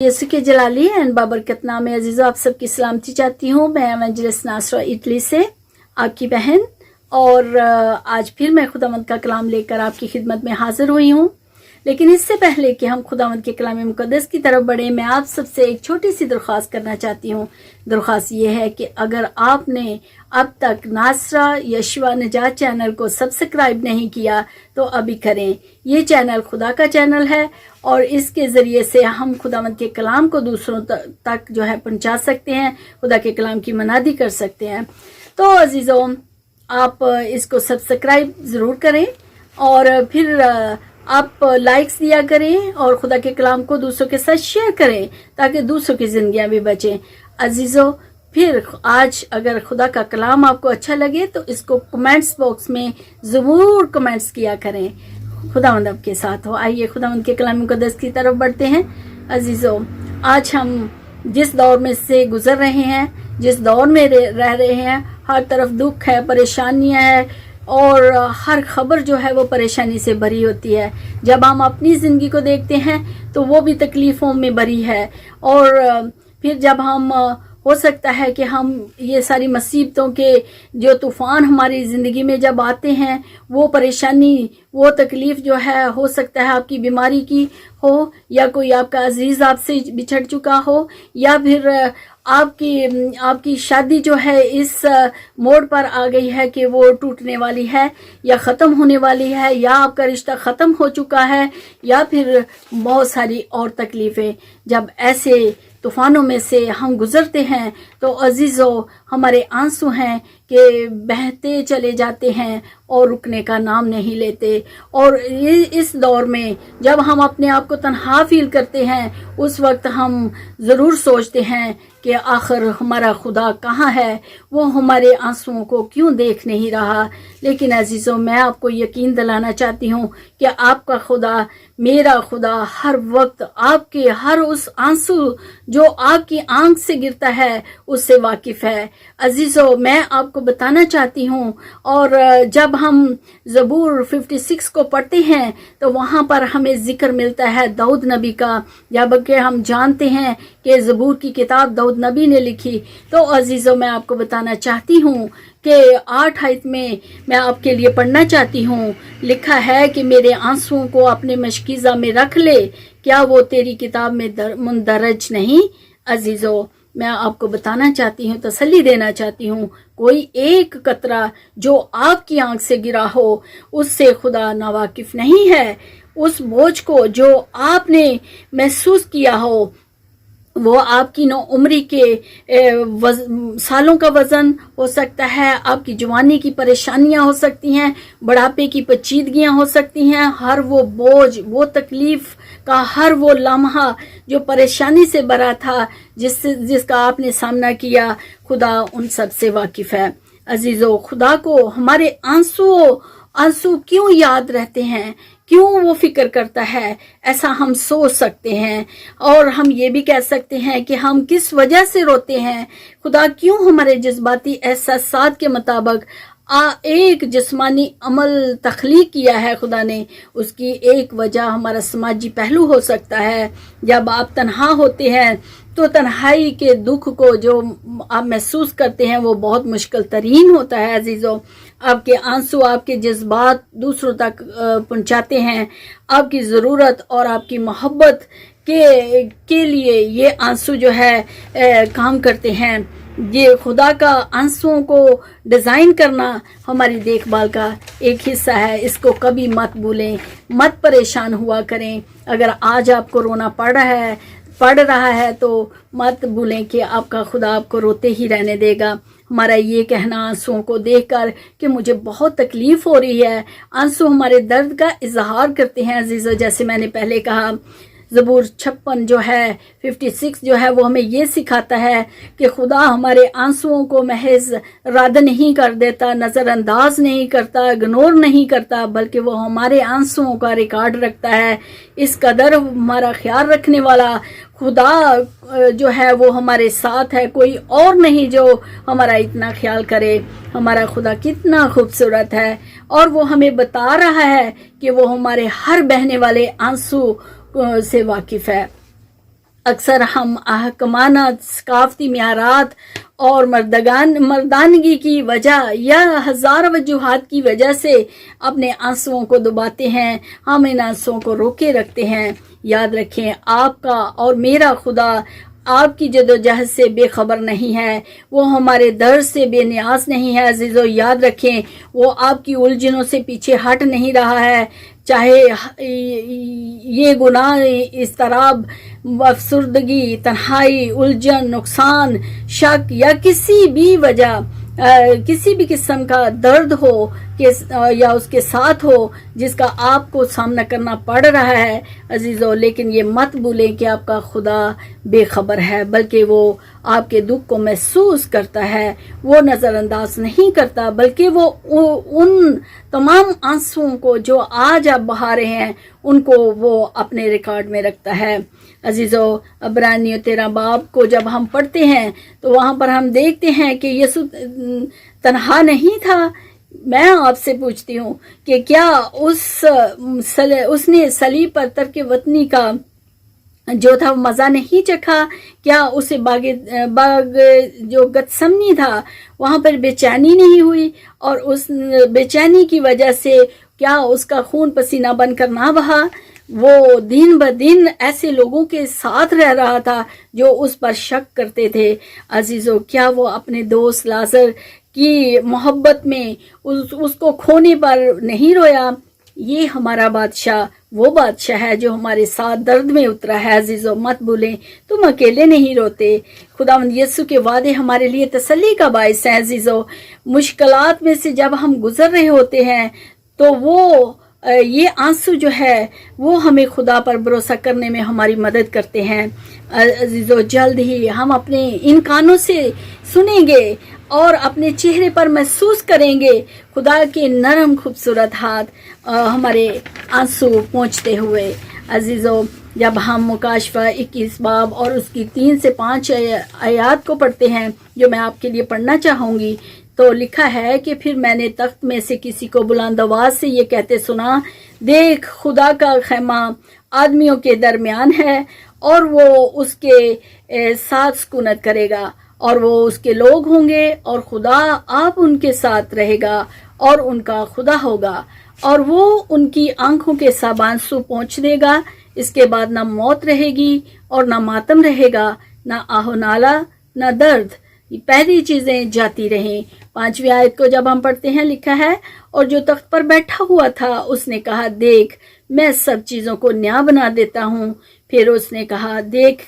यसु के जलाली एंड बाबरकत नाम अजीज़ो, आप सबकी सलामती चाहती हूँ। मैं एवेंजलिस्ट नासरा इटली से आपकी बहन, और आज फिर मैं खुदावंद का कलाम लेकर आपकी खिदमत में हाजिर हुई हूँ। लेकिन इससे पहले कि हम खुदावंद के कलाम मुकद्दस की तरफ बढ़े, मैं आप सबसे एक छोटी सी दरख्वास्त करना चाहती हूँ। दरख्वास्त ये है कि अगर आपने अब तक नासरा यशवा नजात चैनल को सब्सक्राइब नहीं किया तो अभी करें। ये चैनल खुदा का चैनल है और इसके ज़रिए से हम खुदावंद के कलाम को दूसरों तक जो है पहुँचा सकते हैं, खुदा के कलाम की मनादी कर सकते हैं। तो अजीज़ों, आप इसको सब्सक्राइब ज़रूर करें और फिर आप लाइक्स दिया करें और खुदा के कलाम को दूसरों के साथ शेयर करें ताकि दूसरों की ज़िंदगियां भी बचें। अजीज़ों, फिर आज अगर खुदा का कलाम आपको अच्छा लगे तो इसको कमेंट्स बॉक्स में ज़रूर कमेंट्स किया करें। खुदावंद आपके साथ हो। आइए खुदावंद के कलाम मुकद्दस की तरफ बढ़ते हैं। अजीज़ों, आज हम जिस दौर में से गुजर रहे हैं, जिस दौर में रह रहे हैं, हर तरफ दुख है, परेशानियां हैं और हर खबर जो है वो परेशानी से भरी होती है। जब हम अपनी ज़िंदगी को देखते हैं तो वो भी तकलीफ़ों में भरी है, और फिर जब हम हो सकता है कि हम ये सारी मुसीबतों के जो तूफ़ान हमारी ज़िंदगी में जब आते हैं, वो परेशानी, वो तकलीफ़ जो है, हो सकता है आपकी बीमारी की हो, या कोई आपका अजीज़ आपसे बिछड़ चुका हो, या फिर आपकी शादी जो है इस मोड़ पर आ गई है कि वो टूटने वाली है या ख़त्म होने वाली है, या आपका रिश्ता ख़त्म हो चुका है, या फिर बहुत सारी और तकलीफ़ें। जब ऐसे तूफ़ानों में से हम गुज़रते हैं तो अजीज़ों, हमारे आंसू हैं कि बहते चले जाते हैं और रुकने का नाम नहीं लेते। और इस दौर में जब हम अपने आप को तन्हा फील करते हैं, उस वक्त हम ज़रूर सोचते हैं कि आखिर हमारा खुदा कहाँ है, वो हमारे आंसुओं को क्यों देख नहीं रहा। लेकिन अजीज़ों, मैं आपको यकीन दिलाना चाहती हूँ कि आपका खुदा, मेरा खुदा, हर वक्त आपके हर उस आंसू जो आपकी आंख से गिरता है उससे वाकिफ है। अजीज़ों, मैं आपको बताना चाहती हूँ, और जब हम ज़बूर 56 को पढ़ते हैं तो वहाँ पर हमें जिक्र मिलता है दाऊद नबी का। जबकि हम जानते हैं कि ज़बूर की किताब दाऊद नबी ने लिखी। तो अजीज़ों, मैं आपको बताना चाहती हूँ कि 8 आयत में मैं आपके लिए पढ़ना चाहती हूँ। लिखा है कि मेरे आंसुओं को अपने मशकीज़ा में रख ले, क्या वो तेरी किताब में मुंदरज नहीं। अजीज़ों, मैं आपको बताना चाहती हूँ, तसल्ली देना चाहती हूँ, कोई एक कतरा जो आपकी आंख से गिरा हो उससे खुदा नावाकिफ नहीं है। उस बोझ को जो आपने महसूस किया हो, वो आपकी नौ उम्री के सालों का वज़न हो सकता है, आपकी जवानी की परेशानियां हो सकती हैं, बुढ़ापे की पेचीदगियां हो सकती हैं। हर वो बोझ, वो तकलीफ़ का हर वो लम्हा जो परेशानी से भरा था, जिसका आपने सामना किया, खुदा उन सब से वाकिफ़ है। अजीज़ों, खुदा को हमारे आंसू क्यों याद रहते हैं, क्यों वो फिक्र करता है, ऐसा हम सोच सकते हैं। और हम ये भी कह सकते हैं कि हम किस वजह से रोते हैं। खुदा क्यों हमारे जज्बाती एहसासात के मुताबिक एक जिस्मानी अमल तख्लीक किया है खुदा ने। उसकी एक वजह हमारा समाजी पहलू हो सकता है। जब आप तन्हा होते हैं तो तन्हाई के दुख को जो आप महसूस करते हैं वो बहुत मुश्किल तरीन होता है। अजीज़ों, आपके आंसू, आपके जज्बात दूसरों तक पहुंचाते हैं। आपकी ज़रूरत और आपकी मोहब्बत के लिए ये आंसू जो है काम करते हैं। ये खुदा का आंसुओं को डिज़ाइन करना हमारी देखभाल का एक हिस्सा है। इसको कभी मत भूलें, मत परेशान हुआ करें। अगर आज आपको रोना पड़ रहा है तो मत भूलें कि आपका खुदा आपको रोते ही रहने देगा। हमारा ये कहना आंसुओं को देखकर कि मुझे बहुत तकलीफ़ हो रही है, आंसू हमारे दर्द का इजहार करते हैं। अजीज़ों, जैसे मैंने पहले कहा, ज़बूर 56 जो है, 56 जो है, वो हमें ये सिखाता है कि खुदा हमारे आंसुओं को महज रद्द नहीं कर देता, नज़रअंदाज नहीं करता, इग्नोर नहीं करता, बल्कि वो हमारे आंसुओं का रिकॉर्ड रखता है। इस कदर हमारा ख्याल रखने वाला खुदा जो है वो हमारे साथ है, कोई और नहीं जो हमारा इतना ख्याल करे। हमारा खुदा कितना खूबसूरत है, और वो हमें बता रहा है कि वो हमारे हर बहने वाले आंसू से वाकिफ है। اکثر ہم احکامانہ ثقافتی معیارات اور مردانگی کی وجہ یا ہزار وجوہات کی وجہ سے اپنے آنسوؤں کو دباتے ہیں. ہم ان آنسوؤں کو روکے رکھتے ہیں. یاد رکھیں آپ کا اور میرا خدا آپ کی جدوجہد سے بے خبر نہیں ہے. وہ ہمارے درد سے بے نیاز نہیں ہے. عزیزو یاد رکھیں وہ آپ کی الجھنوں سے پیچھے ہٹ نہیں رہا ہے. چاہے یہ گناہ، اضطراب، افسردگی، تنہائی، الجھن، نقصان، شک یا کسی بھی وجہ کسی بھی قسم کا درد ہو یا اس کے ساتھ ہو جس کا آپ کو سامنا کرنا پڑ رہا ہے عزیزو، لیکن یہ مت بھولیں کہ آپ کا خدا بے خبر ہے، بلکہ وہ آپ کے دکھ کو محسوس کرتا ہے. وہ نظر انداز نہیں کرتا، بلکہ وہ ان تمام آنسوؤں کو جو آج آپ بہا رہے ہیں ان کو وہ اپنے ریکارڈ میں رکھتا ہے. عزیزو عبرانیوں 13 باب کو جب ہم پڑھتے ہیں تو وہاں پر ہم دیکھتے ہیں کہ یسوع تنہا نہیں تھا. میں آپ سے پوچھتی ہوں کہ کیا اس نے صلیب پر ترک وطنی کا جو تھا مزہ نہیں چکھا؟ کیا اسے باغ جو گتسمنی تھا وہاں پر بے چینی نہیں ہوئی؟ اور اس بے چینی کی وجہ سے کیا اس کا خون پسینہ بن کر نہ بہا؟ وہ دن بدن ایسے لوگوں کے ساتھ رہ رہا تھا جو اس پر شک کرتے تھے. عزیزو کیا وہ اپنے دوست لازر کی محبت میں اس کو کھونے پر نہیں رویا؟ یہ ہمارا بادشاہ وہ بادشاہ ہے جو ہمارے ساتھ درد میں اترا ہے. عزیزو مت بھولیں تم اکیلے نہیں روتے. خداوند یسوع کے وعدے ہمارے لیے تسلی کا باعث ہیں. عزیزو مشکلات میں سے جب ہم گزر رہے ہوتے ہیں تو وہ یہ آنسو جو ہے وہ ہمیں خدا پر بھروسہ کرنے میں ہماری مدد کرتے ہیں. عزیزو جلد ہی ہم اپنے ان کانوں سے سنیں گے اور اپنے چہرے پر محسوس کریں گے خدا کے نرم خوبصورت ہاتھ ہمارے آنسو پہنچتے ہوئے. عزیزو جب ہم مکاشفہ 21 باب اور اس کی 3 سے 5 آیات کو پڑھتے ہیں جو میں آپ کے لیے پڑھنا چاہوں گی تو لکھا ہے کہ پھر میں نے تخت میں سے کسی کو بلند آواز سے یہ کہتے سنا، دیکھ خدا کا خیمہ آدمیوں کے درمیان ہے اور وہ اس کے ساتھ سکونت کرے گا اور وہ اس کے لوگ ہوں گے اور خدا آپ ان کے ساتھ رہے گا اور ان کا خدا ہوگا اور وہ ان کی آنکھوں کے سب آنسو پونچھ دے گا. اس کے بعد نہ موت رہے گی اور نہ ماتم رہے گا، نہ آہ و نالہ، نہ درد. یہ پہلی چیزیں جاتی رہیں. 5ویں آیت کو جب ہم پڑھتے ہیں لکھا ہے، اور جو تخت پر بیٹھا ہوا تھا اس نے کہا، دیکھ میں سب چیزوں کو نیا بنا دیتا ہوں. پھر اس نے کہا، دیکھ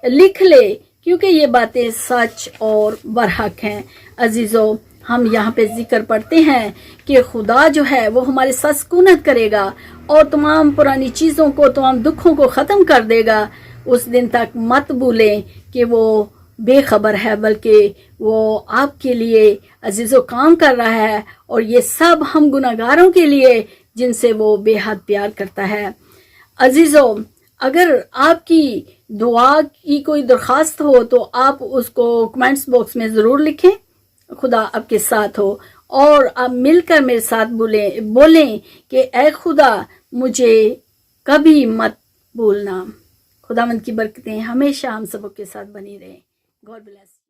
لکھ لے کیونکہ یہ باتیں سچ اور برحق ہیں. عزیزو ہم یہاں پہ ذکر پڑھتے ہیں کہ خدا جو ہے وہ ہمارے ساتھ سکونت کرے گا اور تمام پرانی چیزوں کو، تمام دکھوں کو ختم کر دے گا. اس دن تک مت بھولیں کہ وہ بے خبر ہے، بلکہ وہ آپ کے لیے عزیزو کام کر رہا ہے اور یہ سب ہم گناہگاروں کے لیے جن سے وہ بے حد پیار کرتا ہے. عزیزو اگر آپ کی دعا کی کوئی درخواست ہو تو آپ اس کو کمنٹس باکس میں ضرور لکھیں. خدا آپ کے ساتھ ہو اور آپ مل کر میرے ساتھ بولیں کہ اے خدا مجھے کبھی مت بھولنا. خداوند کی برکتیں ہمیشہ ہم سب کے ساتھ بنی رہیں. God bless.